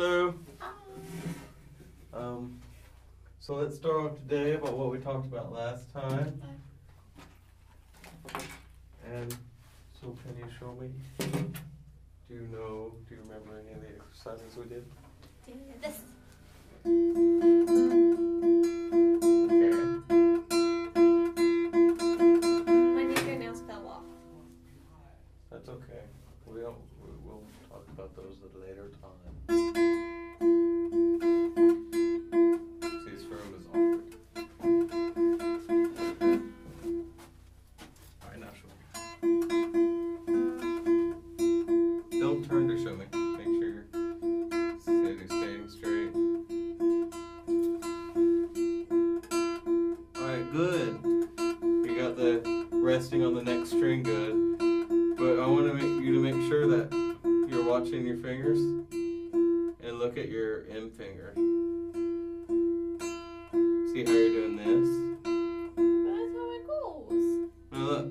Hello. So let's start off today about what we talked about last time. And so can you show me? Do you remember any of the exercises we did? This. Okay. My fingernails fell off. That's okay. We'll talk about those at a later time. See, this room is awkward. Alright, now show me. Don't turn to show me. Make sure you're staying straight. Alright, good. You got the resting on the next string good. But I want you to make sure that you're watching your fingers and look at your M finger. See how you're doing this? But that's how it goes. Now look.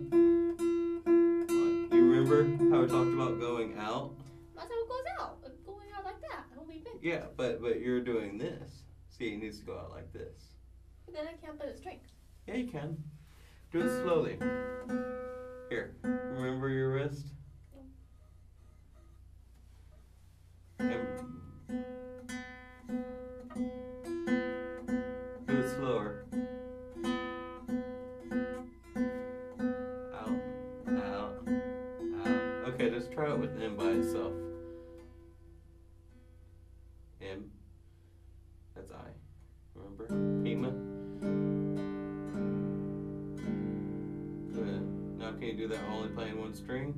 You remember how we talked about going out? That's how it goes out. It's going out like that. Only big. Yeah, but you're doing this. See, it needs to go out like this. But then I can't put a string. Yeah, you can. Do it slowly. Here, remember your wrist? And do it slower. Out, out, out. Okay, just try it with M by itself. M. That's I. Remember? Pima. Good. Now can you do that only playing one string?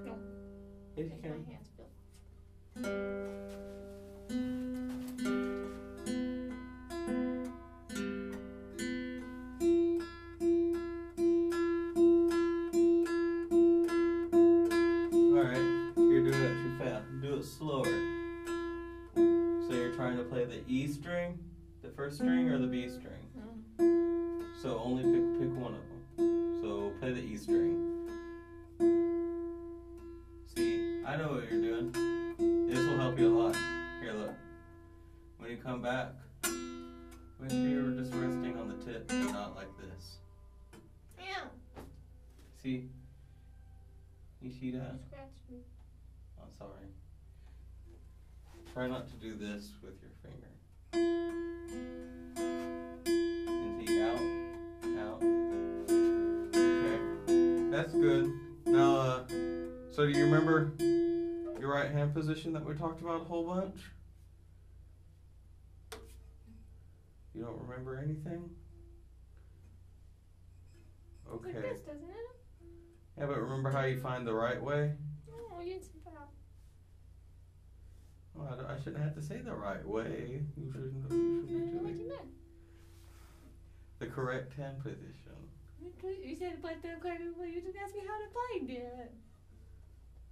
No. Yes, you Make can. my hands feel. Alright, you're doing it too fast. Do it slower. So you're trying to play the E string, the first string, or the B string? So only pick one of them. So play the E string. See, I know what you're doing. This will help you a lot. Here, look. When you come back, make sure you're just resting on the tip and not like this. Yeah. See? You see that? You scratched me. I'm sorry. Try not to do this with your finger. And see, out. Okay. That's good. Now, so do you remember your right hand position that we talked about a whole bunch? You don't remember anything? It's Okay. like this, doesn't it? Yeah, but remember how you find the right way? No, you didn't say that. Well, I shouldn't have to say the right way. You shouldn't be What doing you meant? the correct hand position. You said play the correct way. You didn't ask me how to play it.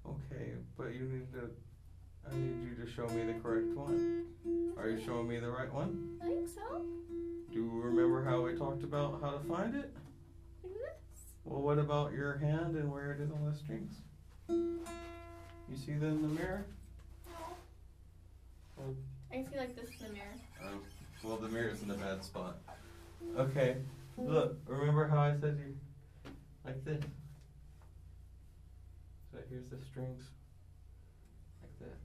Okay, but I need you to show me the correct one. Are you showing me the right one? I think so. Do you remember how we talked about how to find it? Like this. Well, what about your hand and where it is on the strings? You see that in the mirror? No. Well, I can see like this in the mirror. well, the mirror's in a bad spot. Okay, look, remember how I said you like this? So here's the strings, like that.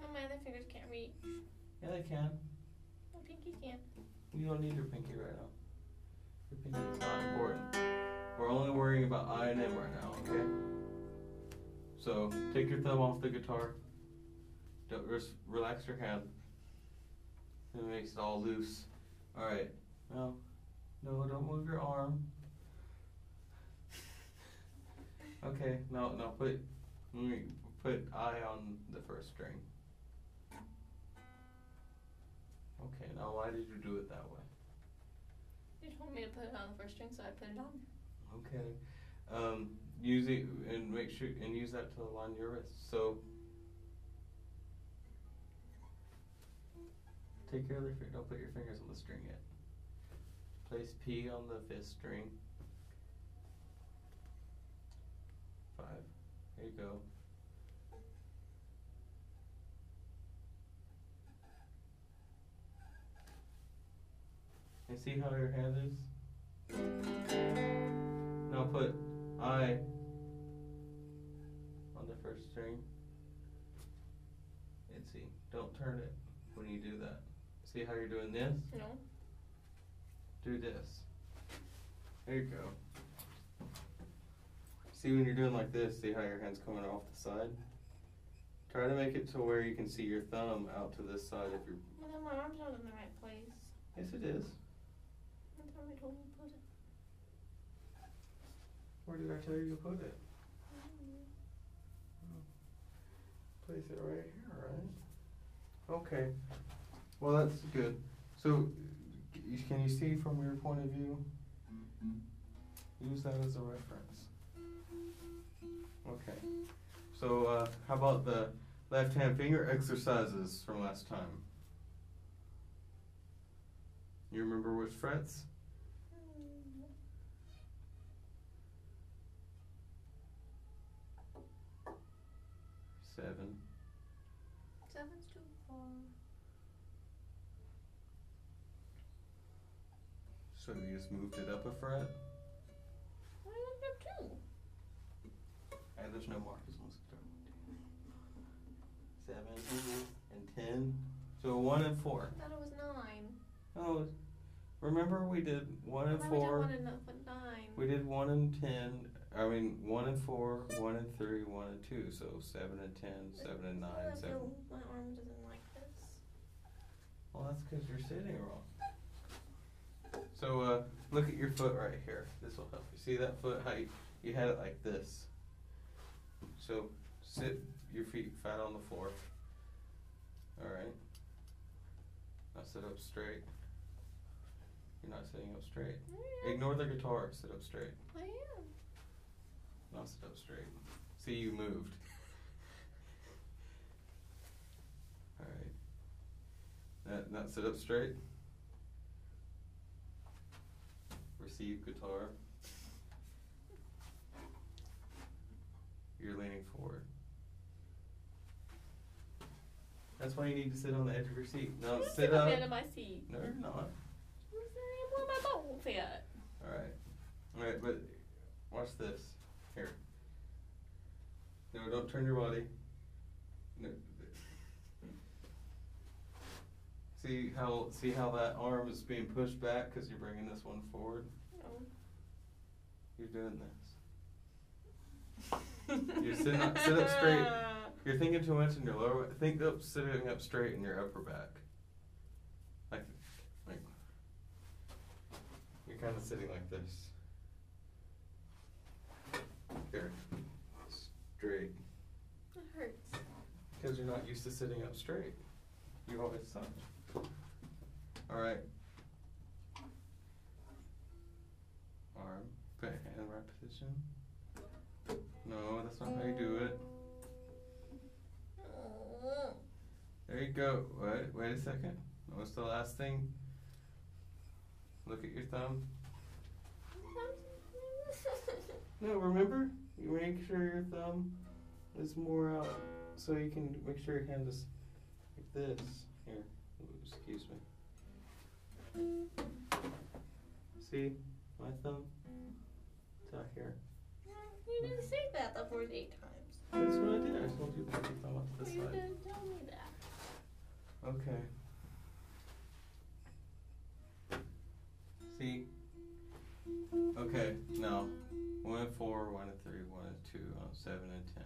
No, my other fingers can't reach. Yeah, they can. My pinky can't. You don't need your pinky right now. Your pinky's not important. We're only worrying about I and M right now, okay? So take your thumb off the guitar. Don't relax your hand. It makes it all loose. All right. No, don't move your arm. Okay. No. Put I on the first string. Okay. Now, why did you do it that way? You told me to put it on the first string, so I put it on. Okay. Use it and make sure and use that to align your wrist. So take your other finger. Don't put your fingers on the string yet. Place P on the fifth string. 5. There you go. And see how your hand is? Now put I on the first string. And see, don't turn it when you do that. See how you're doing this? No. Do this. There you go. See when you're doing like this, see how your hand's coming off the side? Try to make it to where you can see your thumb out to this side if you're... Well, then my arm's not in the right place. Yes, it is. That's where we told me to put it. Where did I tell you to put it? Place it right here, right? Okay. Well, that's good. So, can you see from your point of view? Use that as a reference. Okay. So, how about the left-hand finger exercises from last time? You remember which frets? 7. 7's too far. So you just moved it up a fret? Why is there 2? And there's no markers on this guitar. 7 and 10. So 1 and 4. I thought it was 9. Oh, remember we did 1 and 4. We did 1 and 9. We did 1 and 10. I mean 1 and 4, 1 and 3, 1 and 2. So 7 and 10, 7 and 9, 7. My arm doesn't like this. Well, that's because you're sitting wrong. So look at your foot right here. This will help you. See that foot? How you had it like this. So sit your feet flat on the floor. All right. Now sit up straight. You're not sitting up straight. Ignore the guitar. Sit up straight. I am. Now sit up straight. See, you moved. All right. Now sit up straight. Receive guitar. You're leaning forward. That's why you need to sit on the edge of your seat. Now sit up. I'm on the edge of my seat. No, you're not. I'm where my bones at. All right, but watch this. Here. No, don't turn your body. No. See how that arm is being pushed back because you're bringing this one forward? No. You're doing this. You sit up straight. You're thinking too much in your lower back. Think up sitting up straight in your upper back. Like you're kind of sitting like this. There. Straight. It hurts. Because you're not used to sitting up straight. You always suck. Alright. Arm. Put hand in the right position. No, that's not how you do it. There you go. Wait a second. What's the last thing? Look at your thumb. No, remember? You make sure your thumb is more out so you can make sure your hand is like this. Here, excuse me. See my thumb? It's out here. You didn't say that the 48 times. That's what I did. I told you to put your thumb up to the You side. didn't tell me that. Okay. See? Okay, now 1 and 4, 1 and 3, 1 and 2, 7 and 10,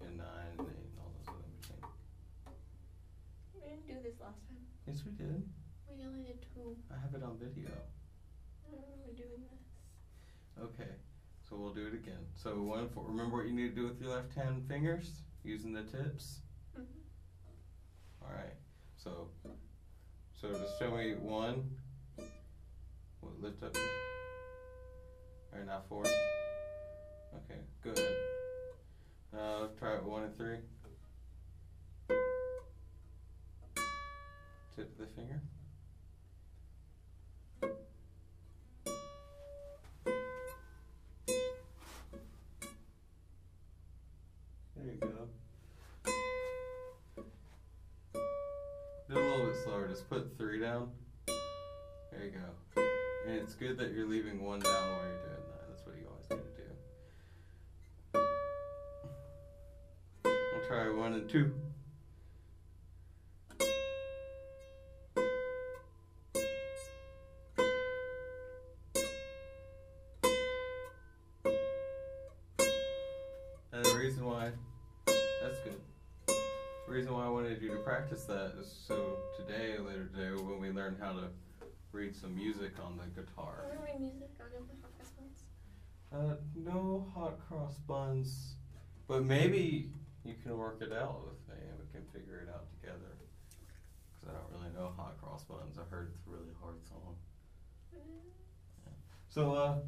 and 9 and 8, and all those other things. We didn't do this last time. Yes, we did. We only did 2. I have it on video. I don't remember doing this. Okay, so we'll do it again. So 1 and 4. Remember what you need to do with your left hand fingers? Using the tips? Mm-hmm. Alright, so just show me 1. Lift up. Alright, now 4. Okay, go ahead. Now try it 1 and 3. Tip the finger. bit slower. Just put 3 down. There you go. And it's good that you're leaving 1 down while you're doing that. That's what you always need to do. I'll try 1 and 2. And the reason why, that's good. The reason why I wanted you to practice that is so today, later today, when we learn how to read some music on the guitar. I want to read music on the hot cross buns. No hot cross buns, but maybe you can work it out with me and we can figure it out together. Because I don't really know hot cross buns. I heard it's a really hard song. Yeah. So,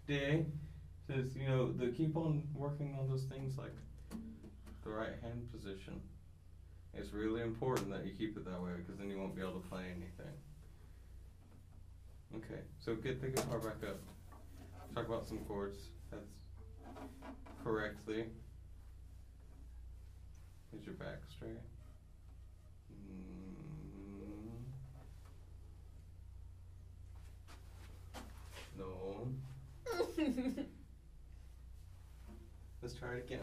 today says, keep on working on those things like the right hand position. It's really important that you keep it that way because then you won't be able to play anything. Okay, so get the guitar back up. Talk about some chords. That's correctly. Is your back straight? No. Let's try it again.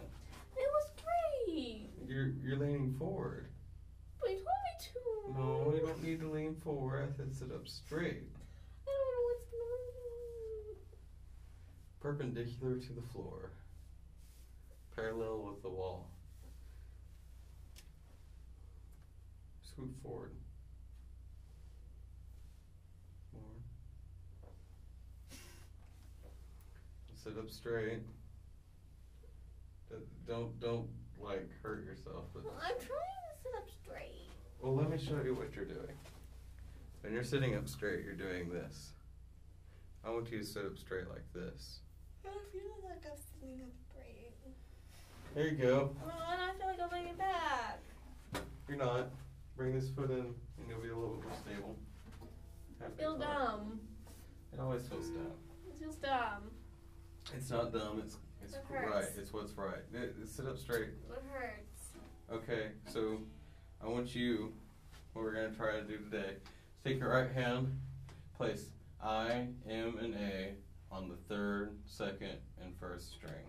It was great. You're leaning forward. But you told me to. No, you don't need to lean forward. I said sit up straight. I don't know what's going on. Perpendicular to the floor. Parallel with the wall. Scoot forward. More. Sit up straight. Don't like hurt yourself. But Well, I'm trying to sit up straight. well, let me show you what you're doing. When you're sitting up straight, you're doing this. I want you to sit up straight like this. I feel like I'm sitting up straight. There you go. Oh, and I feel like I'm laying back. You're not. Bring this foot in, and you'll be a little bit more stable. I feel dumb. It always feels dumb. It feels dumb. It's not dumb. It's It hurts. right. It's what's right. Sit up straight. It hurts. Okay. So I want you. What we're gonna try to do today is take your right hand, place I, M, and A on the 3rd, 2nd, and 1st string.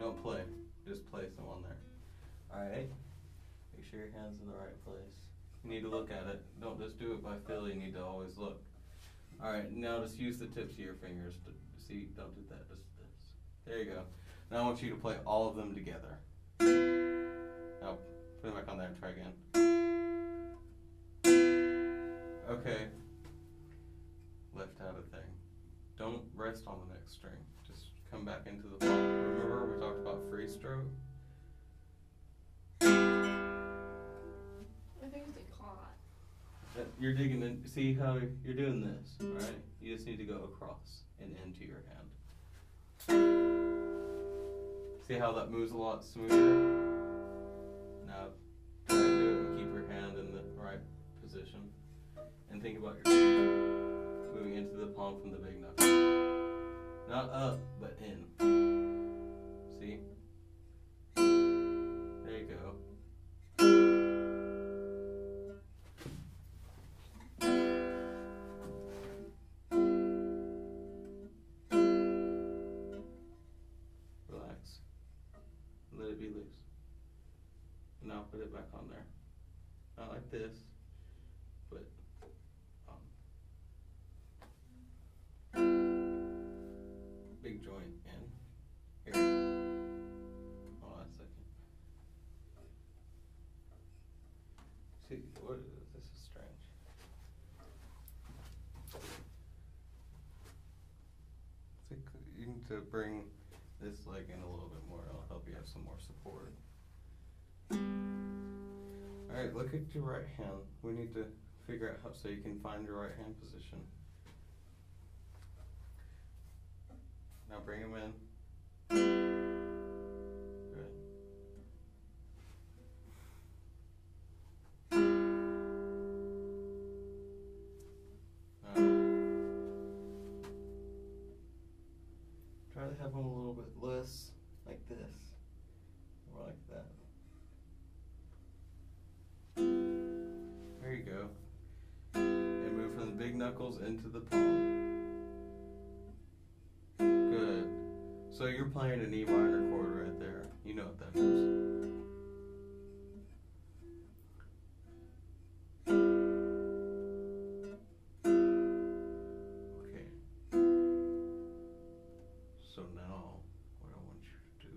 Don't play. Just place them on there. All right. Make sure your hand's in the right place. You need to look at it. Don't just do it by feel. You need to always look. All right. Now just use the tips of your fingers to see. Don't do that. Just this. There you go. Now I want you to play all of them together. Now put it back on there and try again. Okay. Left out a thing. Don't rest on the next string. Just come back into the palm. Remember we talked about free stroke? My fingers get caught. You're digging in. See how you're doing this, right? You just need to go across and into your hand. See how that moves a lot smoother? Now try to do it and keep your hand in the right position. And think about your feet moving into the palm from the big knuckle. Not up, but in. See? There you go. Relax. Let it be loose. Now put it back on there. Not like this, but big joint in. Here. Hold on a second. See, what is this? This is strange. I think you need to bring this leg in a little bit more. It'll help you have some more support. Alright, look at your right hand. We need to figure out how so you can find your right hand position. Now bring them in. Good. Try to have them a little bit less like this, more like that. knuckles into the palm. Good. So you're playing an E minor chord right there. You know what that is. Okay. So now, what I want you to do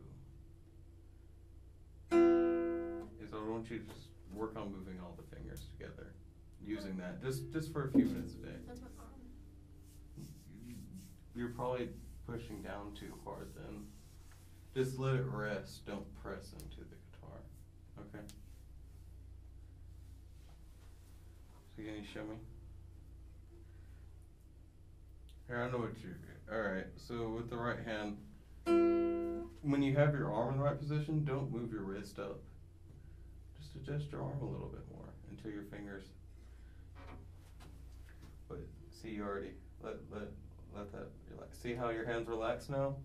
is I want you to just work on moving all the fingers together. Using that just for a few minutes a day. That's my arm. You're probably pushing down too hard then. Just let it rest. Don't press into the guitar. Okay? So can you show me? Here, I know what you're... Alright, so with the right hand, when you have your arm in the right position, don't move your wrist up. Just adjust your arm a little bit more until your fingers... But see, you already let that relax. See how your hands relax now?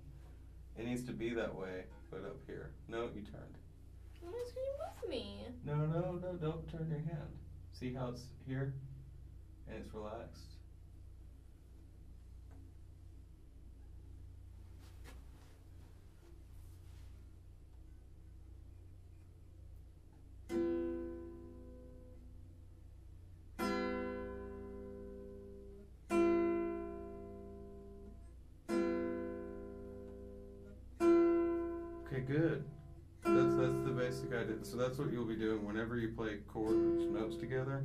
It needs to be that way, but up here. No, you turned. Why can you move me? No, don't turn your hand. See how it's here? And it's relaxed? Okay, good. That's the basic idea. So that's what you'll be doing whenever you play chords, notes together.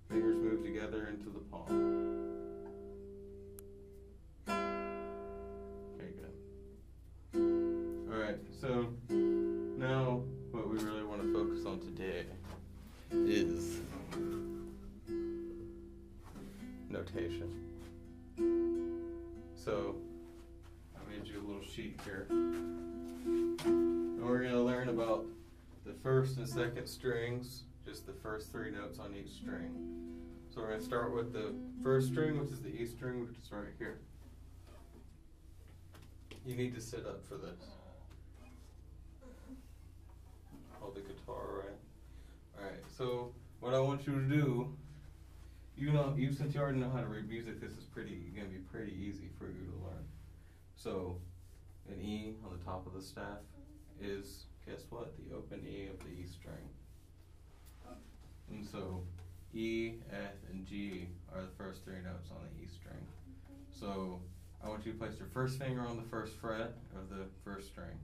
Fingers move together into the palm. Okay, good. Alright, so now what we really want to focus on today is notation. So I made you a little sheet here. And we're going to learn about the first and second strings, just the first three notes on each string. So we're going to start with the first string, which is the E string, which is right here. You need to sit up for this. Hold the guitar right. Alright, so what I want you to do, since you already know how to read music, this is going to be pretty easy for you to learn. So an E on the top of the staff is, guess what, the open E of the E string. And so E, F, and G are the first three notes on the E string. So I want you to place your first finger on the first fret of the first string.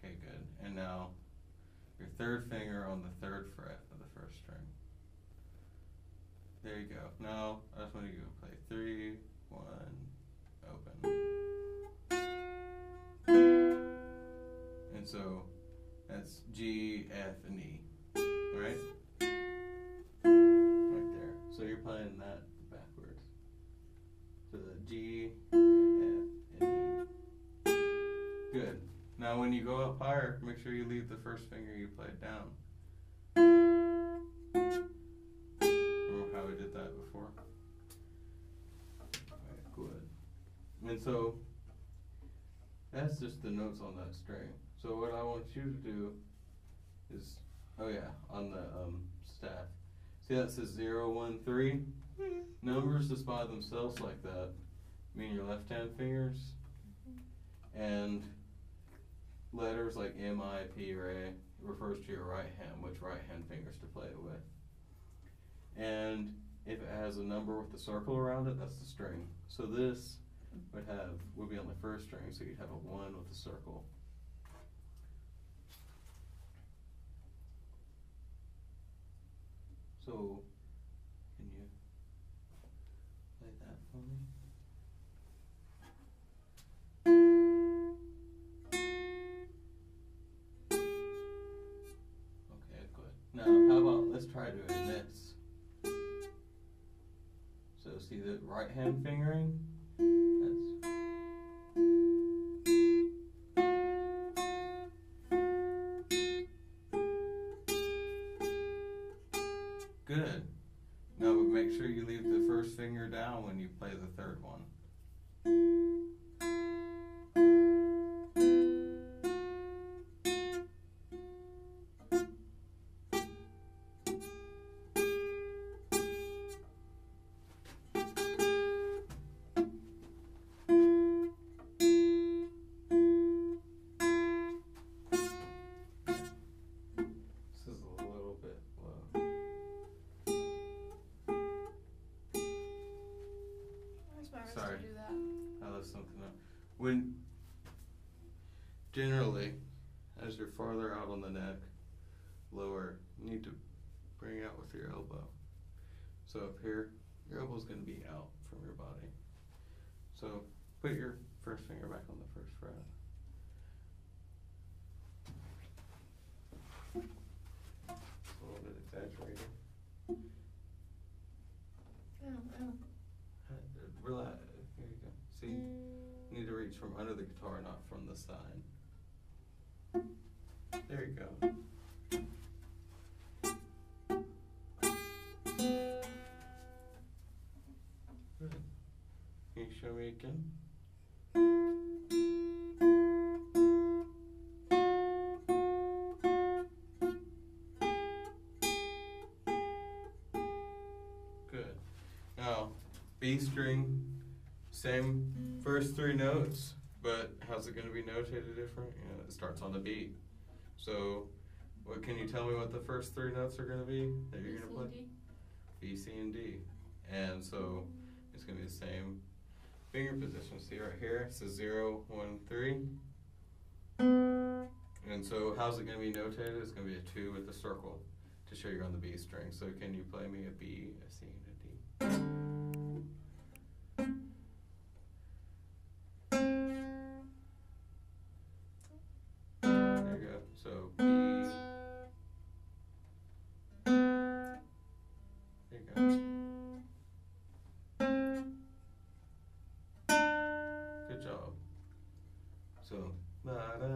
Okay, good. And now your third finger on the third fret of the first string. There you go. Now I just want you to play 3, 1, open. And so that's G, F, and E, right? Right there. So you're playing that backwards. So the G, F, and E. Good. Now when you go up higher, make sure you leave the first finger you played down. Remember how we did that before? Alright, good. And so that's just the notes on that string. So what I want you to do is, oh yeah, on the staff. See that says 0, 1, 3? Numbers just by themselves like that mean your left hand fingers. And letters like M, I, P, or A refers to your right hand, which right hand fingers to play it with. And if it has a number with a circle around it, that's the string. So this would be on the first string, so you'd have a 1 with a circle. So, can you play that for me? Okay, good. Now, how about, let's try doing this. So, see the right hand fingering? Good. Now, but make sure you leave the first finger down when you play the third one. bust something out. When generally, as you're farther out on the neck, lower, you need to bring out with your elbow. So up here, your elbow's going to be out from your body. So put your first finger back on the first fret. It's a little bit exaggerated. Relax. Here you go. See, you need to reach from under the guitar, not from the side. There you go. Good. Can you show me again? Good. Now, B string, same first three notes, but how's it going to be notated different? You know, it starts on the beat. So, what can you tell me what the first three notes are going to be that you're going to play? B, C, and D. And so, it's going to be the same finger position. See right here, it says 0, 1, 3. And so, how's it going to be notated? It's going to be a 2 with a circle to show you're on the B string. So, can you play me a B, a C, and a D? There you go. So, B. There you go. Good job. So, da da da.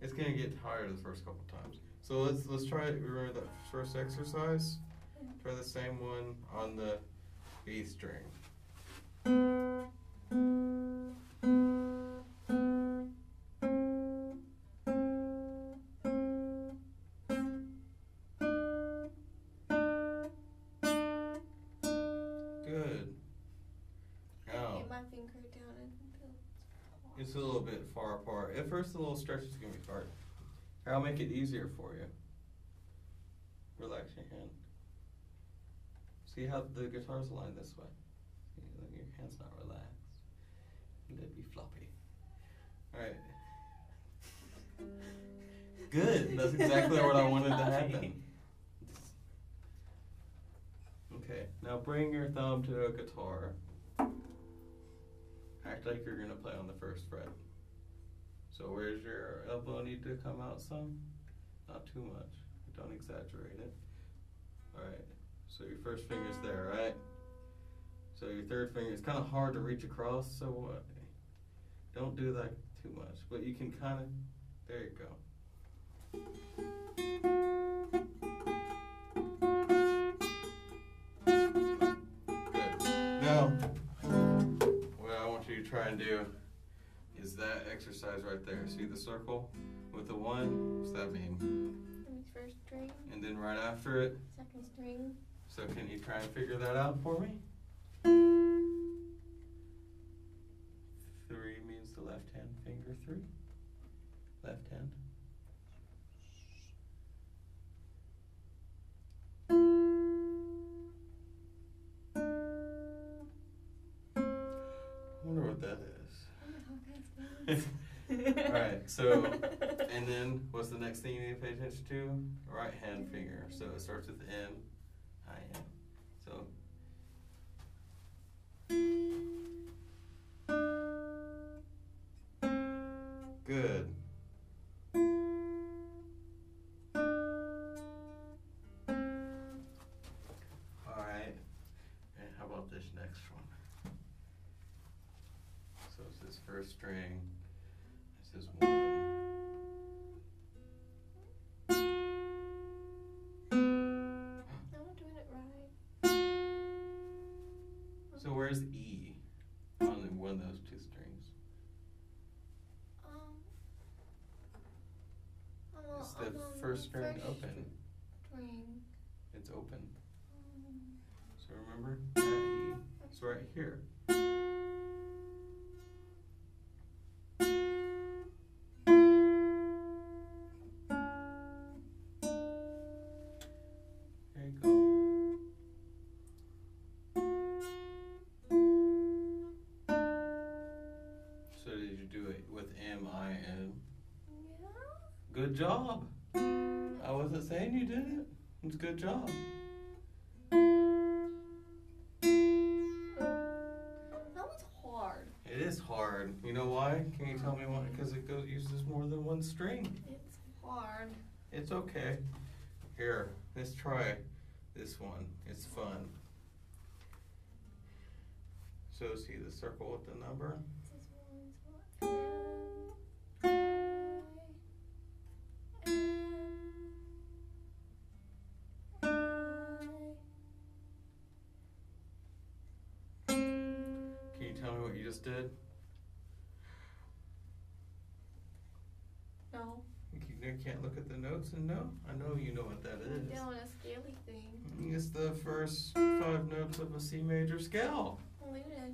It's gonna get tired the first couple times. So let's try it. Remember that first exercise? Try the same one on the B string. Good. Now, Get my finger down until it's a little bit far apart. At first, the little stretch is going to be hard. Here, I'll make it easier for you. Relax your hand. See how the guitar's aligned this way? See, your hand's not relaxed. Let it be floppy. Alright. Good. That's exactly what I wanted to happen. Okay, now bring your thumb to a guitar. Act like you're going to play on the first fret. So where's your elbow need to come out some? Not too much. Don't exaggerate it. Alright, so your first finger's there, right? So your third finger is kind of hard to reach across, so what? Don't do that too much, but you can kind of, there you go. Good. Now, what I want you to try and do is that exercise right there. See the circle with the 1? What's that mean? first string. And then right after it? Second string. So can you try and figure that out for me? 3 means the left hand finger 3. Left hand. I wonder what that is. Alright, so, and then what's the next thing you need to pay attention to? Right hand finger. So it starts with M, I M. So, good. Alright, and how about this next one? So it's this first string. This is 1. No, I'm doing it right. So where's E on one of those 2 strings? Is the first string open? String. It's open. So remember that E. It's right here. There you go. Good job. I wasn't saying you didn't. It's a good job. That was hard. It is hard. You know why? Can you tell me why? Because it uses more than one string. It's hard. It's okay. Here, let's try this one. It's fun. So see the circle with the number? Can you tell me what you just did? No. You can't look at the notes and know? I know you know what that I'm is. doing a scaly thing. It's the first 5 notes of a C major scale. Holy yeah.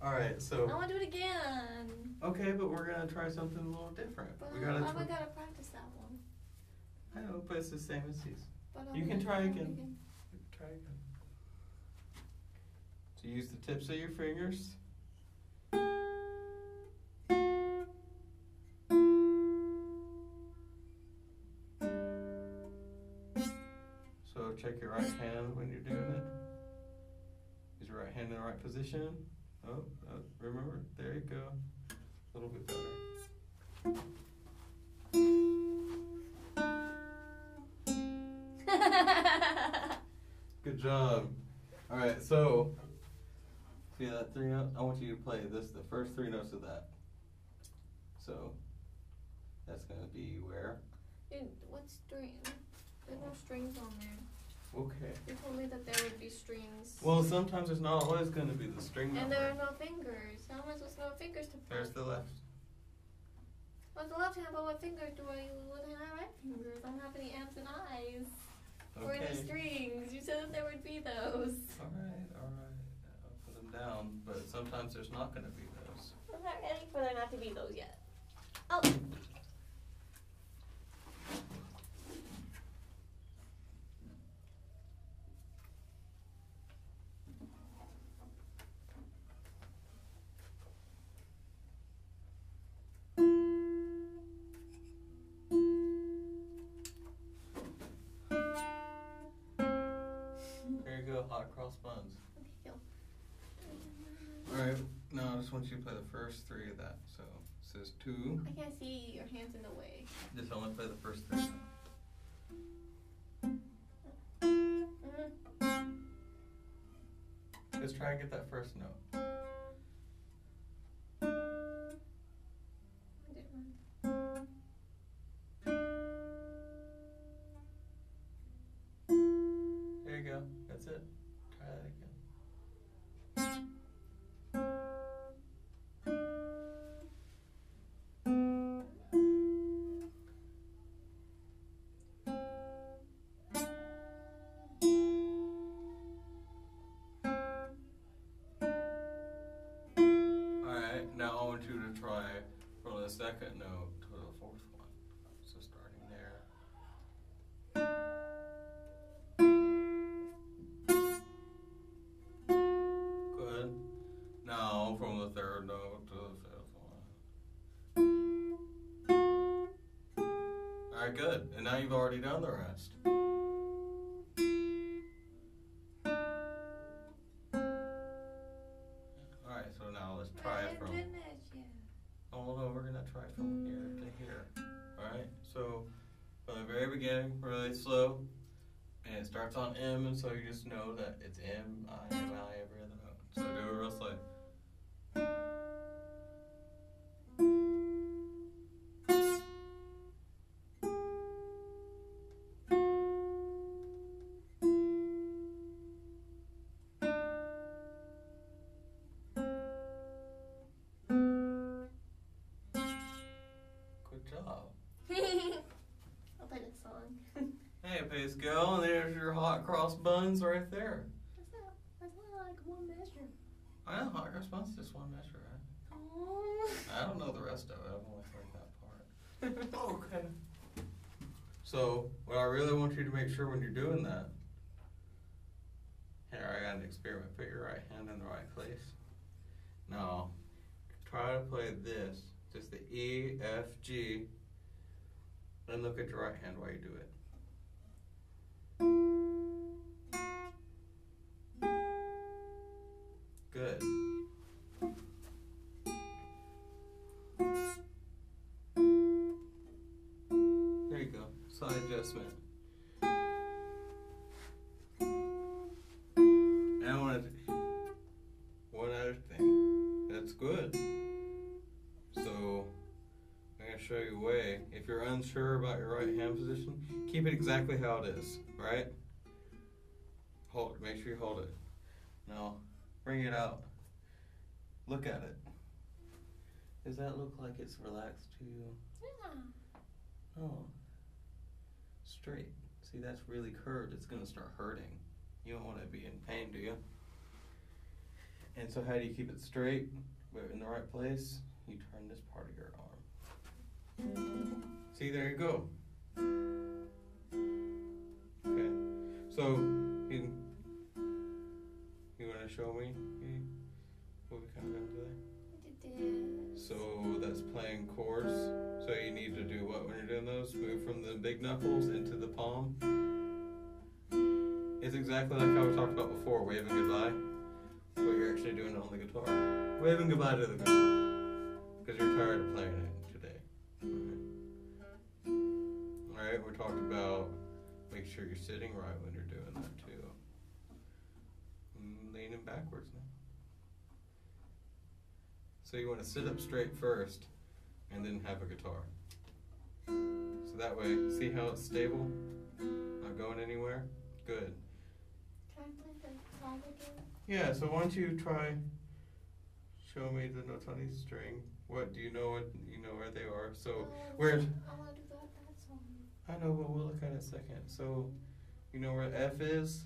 Alright, so. I want to do it again. Okay, but we're going to try something a little different. But We gotta I gotta practice that one. I know, but it's the same as these. But You can try again. Try again. So use the tips of your fingers. So check your right hand when you're doing it. Is your right hand in the right position? Oh, remember, there you go. A little bit better. Good job. Alright, so see that 3 note? I want you to play this, the first 3 notes of that. So that's gonna be where? Dude, what string? There's no strings on there. Okay. You told me that there would be strings. Well, sometimes there's not always gonna be the string And number. there are no fingers. How am I supposed to know what fingers to play? There's the left. What's the left hand, but what finger do I use with my right fingers? I don't have any M's and I's. Or any Okay. strings. You said that there would be those. Alright. I'll put them down, but sometimes there's not gonna be those. I'm not ready for there not to be those yet. Oh. There you go, hot cross buns. Okay, go. Alright, now I just want you to play the first 3 of that. So it says 2. I can't see your hands in the way. Just only play the first 3. Let's try and get that first note. There you go. That's it. Try that again. Alright, now I want you to try from the second note to the 4th one. So starting there. Good. Now from the 3rd note to the 5th one. Alright, good. And now you've already done the rest. Alright, so now let's try it from... Oh no, we're gonna try from here to here. Alright, so from the very beginning, really slow. And it starts on M, and so you just know that it's M, I, M, I every other note. So do it real slow. Good job. I'll play this song. Hey, Pace Girl, and there's your hot cross buns right there. That's not like one measure. I know, hot cross buns is just one measure, right? Oh. I don't know the rest of it. I've only heard that part. Okay. So, what I really want you to make sure when you're doing that, here, I got an experiment. Put your right hand in the right place. Now, try to play this Just the E, F, G. And look at your right hand while you do it. Good. There you go. Side adjustment. Now one other thing. That's good. So I'm going to show you a way. If you're unsure about your right hand position, keep it exactly how it is, right? Hold it. Make sure you hold it. Now, bring it out. Look at it. Does that look like it's relaxed to you? Yeah. Oh. Straight. See, that's really curved. It's going to start hurting. You don't want to be in pain, do you? And so how do you keep it straight, but in the right place? You turn this part of your arm. See, there you go. Okay. So, you want to show me what we kind of done today? So that's playing chords. So you need to do what when you're doing those? Move from the big knuckles into the palm. It's exactly like how we talked about before, waving goodbye. But you're actually doing it on the guitar. Waving goodbye to the guitar. Because you're tired of playing it today. Alright, we talked about make sure you're sitting right when you're doing that too. Leaning backwards now. So you want to sit up straight first and then have a guitar. So that way, see how it's stable? Not going anywhere? Good. Can I play the song again? Yeah, so why don't you try show me the notes on each string. What do you know where they are? So where I want to do that song. I know, but we'll look at it in a second. So you know where F is?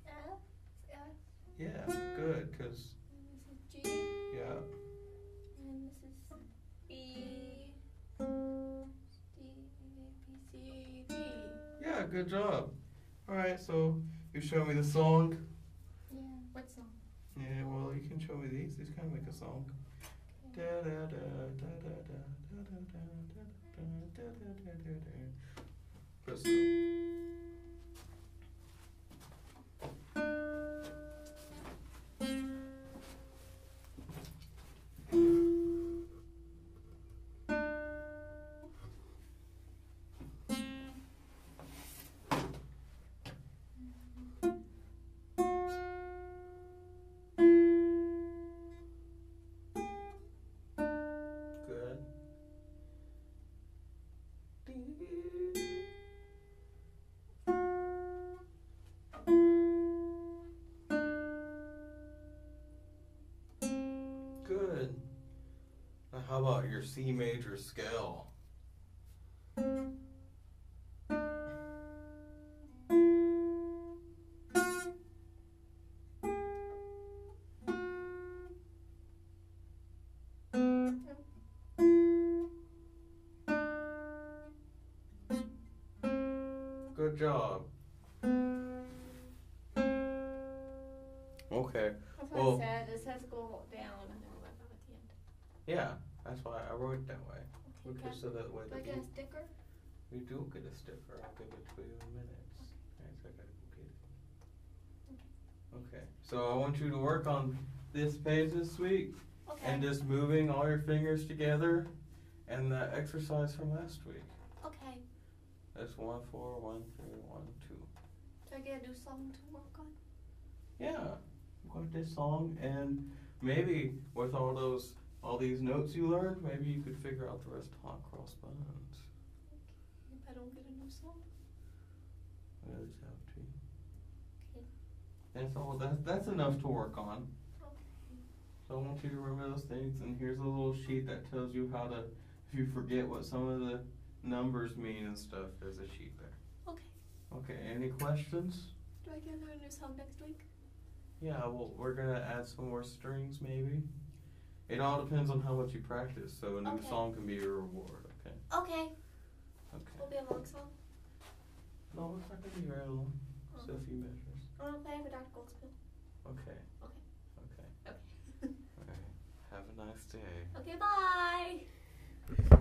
F. Yeah, good, cause And this is G. yeah. And this is B. D, B, C, D. Yeah, good job. All right, so you show me the song. Yeah. What song? Yeah, well, you can show me these. These kind of make a song. Da da da da da da da da da da da da da. Press no. Good. Good. Now how about your C major scale? Good job. Okay. That's Well- what I said. It says go down and then right up at the end. Yeah, that's why I wrote it that way. Okay. Because so that way Do I get a sticker? we do get a sticker. I'll give it to you in minutes. Alright, so I gotta go get it. Okay. So I want you to work on this page this week Okay. and just moving all your fingers together and that exercise from last week. Okay. That's 1, 4, 1, 3, 1, 2. Do I get a new song to work on? Yeah. Got this song and maybe with all these notes you learned, maybe you could figure out the rest of hot cross buns. If I don't get a new song. Well, it's up to you. Okay. That's all. That's enough to work on. Okay. So I want you to remember those things. And here's a little sheet that tells you how to, if you forget what some of the numbers mean and stuff, there's a sheet there. Okay. Okay. Any questions? Do I get a new song next week? Yeah. Well, we're gonna add some more strings, maybe. It all depends on how much you practice. So a new Okay. song can be your reward. Okay. Okay. Okay. Will be a long song. No, it's not gonna be very long. Just a few measures. I want to play with Dr. Goldspill. Okay. Okay. Okay. Okay. All right. Have a nice day. Okay, bye.